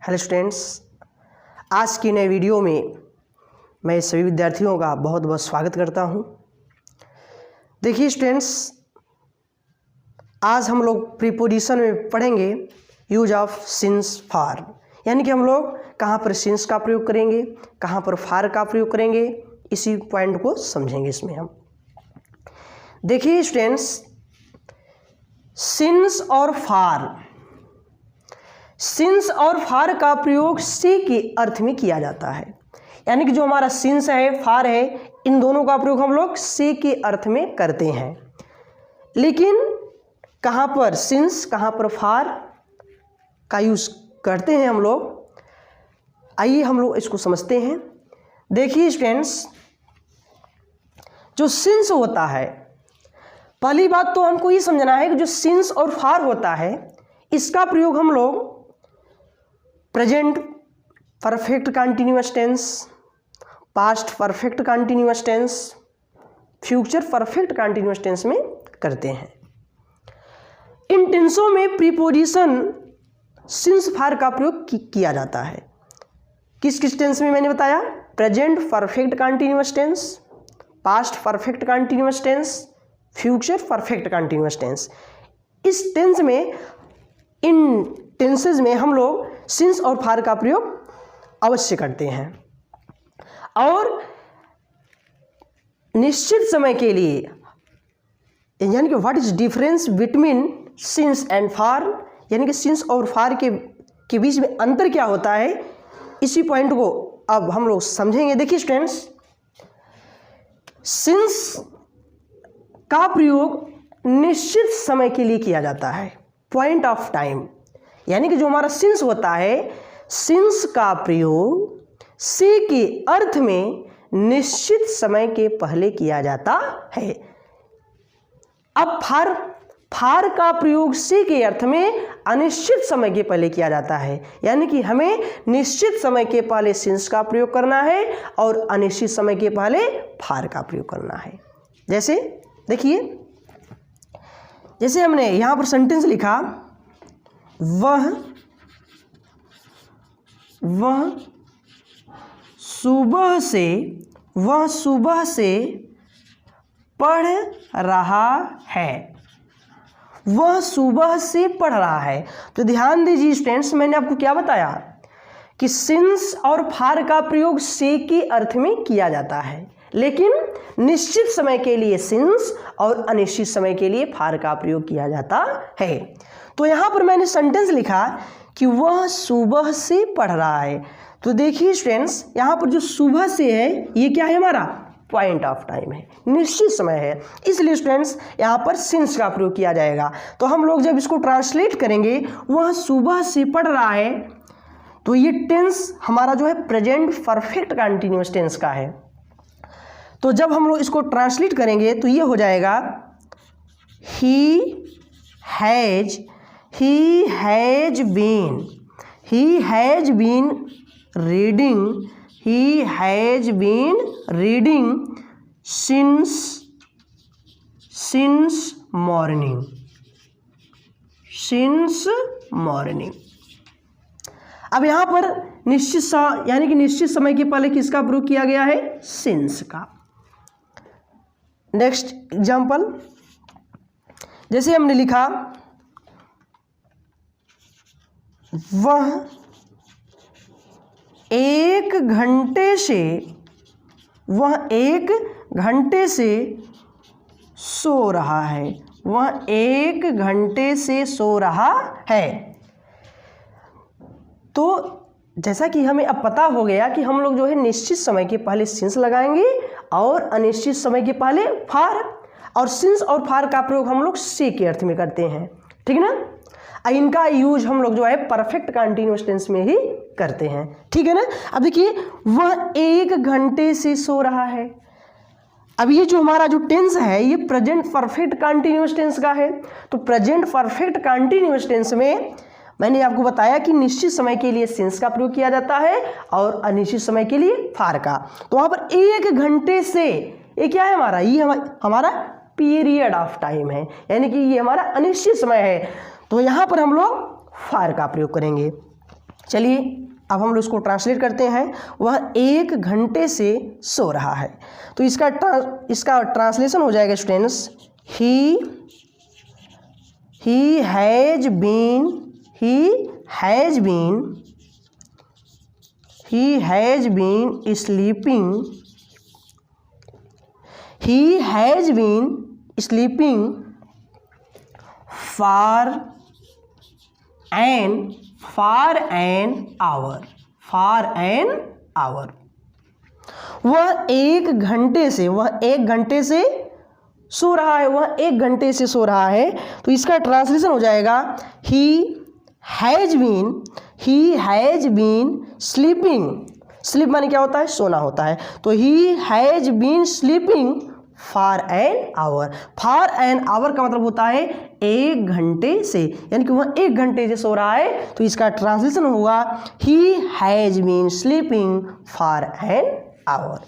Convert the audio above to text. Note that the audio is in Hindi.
हेलो स्टूडेंट्स, आज की नए वीडियो में मैं सभी विद्यार्थियों का बहुत बहुत स्वागत करता हूं। देखिए स्टूडेंट्स, आज हम लोग प्रीपोजिशन में पढ़ेंगे यूज ऑफ सिंस फॉर, यानी कि हम लोग कहां पर सिंस का प्रयोग करेंगे, कहां पर फॉर का प्रयोग करेंगे, इसी पॉइंट को समझेंगे। इसमें हम देखिए स्टूडेंट्स, सिंस और फॉर का प्रयोग से के अर्थ में किया जाता है, यानी कि जो हमारा सिंस है, फॉर है, इन दोनों का प्रयोग हम लोग से के अर्थ में करते हैं। लेकिन कहाँ पर सिंस, कहाँ पर फॉर का यूज करते हैं हम लोग, आइए हम लोग इसको समझते हैं। देखिए स्टूडेंट्स, जो सिंस होता है, पहली बात तो हमको ये समझना है कि जो सिंस और फॉर होता है, इसका प्रयोग हम लोग present perfect continuous tense, past perfect continuous tense, future perfect continuous tense में करते हैं। इन टेंसों में प्रीपोजिशन सिंस फॉर का प्रयोग किया जाता है। किस किस टेंस में मैंने बताया? Present perfect continuous tense, past perfect continuous tense, future perfect continuous tense. इस टेंस में, इन टेंसेज में हम लोग सिंस और फॉर का प्रयोग अवश्य करते हैं। और निश्चित समय के लिए, यानी कि what is difference between since and for, यानी कि सिंस और फॉर के बीच में अंतर क्या होता है, इसी पॉइंट को अब हम लोग समझेंगे। देखिए स्टूडेंट्स, सिंस का प्रयोग निश्चित समय के लिए किया जाता है, पॉइंट ऑफ टाइम, यानी कि जो हमारा सिंस होता है, सिंस का प्रयोग से के अर्थ में निश्चित समय के पहले किया जाता है। अब फॉर का प्रयोग से के अर्थ में अनिश्चित समय के पहले किया जाता है, यानी कि हमें निश्चित समय के पहले सिंस का प्रयोग करना है और अनिश्चित समय के पहले फॉर का प्रयोग करना है। जैसे देखिए, जैसे हमने यहां पर सेंटेंस लिखा, वह सुबह से पढ़ रहा है। वह सुबह से पढ़ रहा है। तो ध्यान दीजिए स्टूडेंट्स, मैंने आपको क्या बताया कि सिंस और फॉर का प्रयोग से के अर्थ में किया जाता है, लेकिन निश्चित समय के लिए सिंस और अनिश्चित समय के लिए फॉर का प्रयोग किया जाता है। तो यहां पर मैंने सेंटेंस लिखा कि वह सुबह से पढ़ रहा है। तो देखिए स्टूडेंट्स, यहां पर जो सुबह से है, ये क्या है? हमारा पॉइंट ऑफ टाइम है, निश्चित समय है, इसलिए स्टूडेंट्स यहां पर सिंस का प्रयोग किया जाएगा। तो हम लोग जब इसको ट्रांसलेट करेंगे, वह सुबह से पढ़ रहा है, तो ये टेंस हमारा जो है प्रेजेंट परफेक्ट कंटीन्यूअस टेंस का है। तो जब हम लोग इसको ट्रांसलेट करेंगे तो ये हो जाएगा, he has been since morning। अब यहां पर यानी कि निश्चित समय के पहले किसका प्रयोग किया गया है? सिंस का। नेक्स्ट एग्जांपल, जैसे हमने लिखा, वह एक घंटे से सो रहा है। वह 1 घंटे से सो रहा है। तो जैसा कि हमें अब पता हो गया कि हम लोग जो है निश्चित समय के पहले सिंस लगाएंगे और अनिश्चित समय के पहले फॉर, और सिंस और फॉर का प्रयोग हम लोग से के अर्थ में करते हैं, ठीक है ना? इनका यूज हम लोग जो है परफेक्ट कंटीन्यूअस टेंस में ही करते हैं, ठीक है ना? अब देखिए, वह 1 घंटे से सो रहा है। अब ये जो हमारा जो टेंस है, ये प्रेजेंट परफेक्ट कंटीन्यूअस टेंस का है। तो प्रेजेंट परफेक्ट कंटीन्यूअस टेंस में मैंने आपको बताया कि निश्चित समय के लिए सिंस का प्रयोग किया जाता है और अनिश्चित समय के लिए फॉर का। तो वहां पर 1 घंटे से, ये क्या है हमारा? ये हमारा पीरियड ऑफ टाइम है, यानी कि ये हमारा अनिश्चित समय है। तो यहां पर हम लोग फॉर का प्रयोग करेंगे। चलिए अब हम लोग इसको ट्रांसलेट करते हैं। वह 1 घंटे से सो रहा है। तो इसका ट्रांसलेशन हो जाएगा students, he has been sleeping for an hour. वह 1 घंटे से सो रहा है। तो इसका ट्रांसलेशन हो जाएगा, he has been sleeping. Sleep माने क्या होता है? सोना होता है। तो he has been sleeping for an hour. For an hour का मतलब होता है 1 घंटे से, यानी कि वह 1 घंटे से सो रहा है। तो इसका ट्रांसलेशन होगा, he has been sleeping for an our.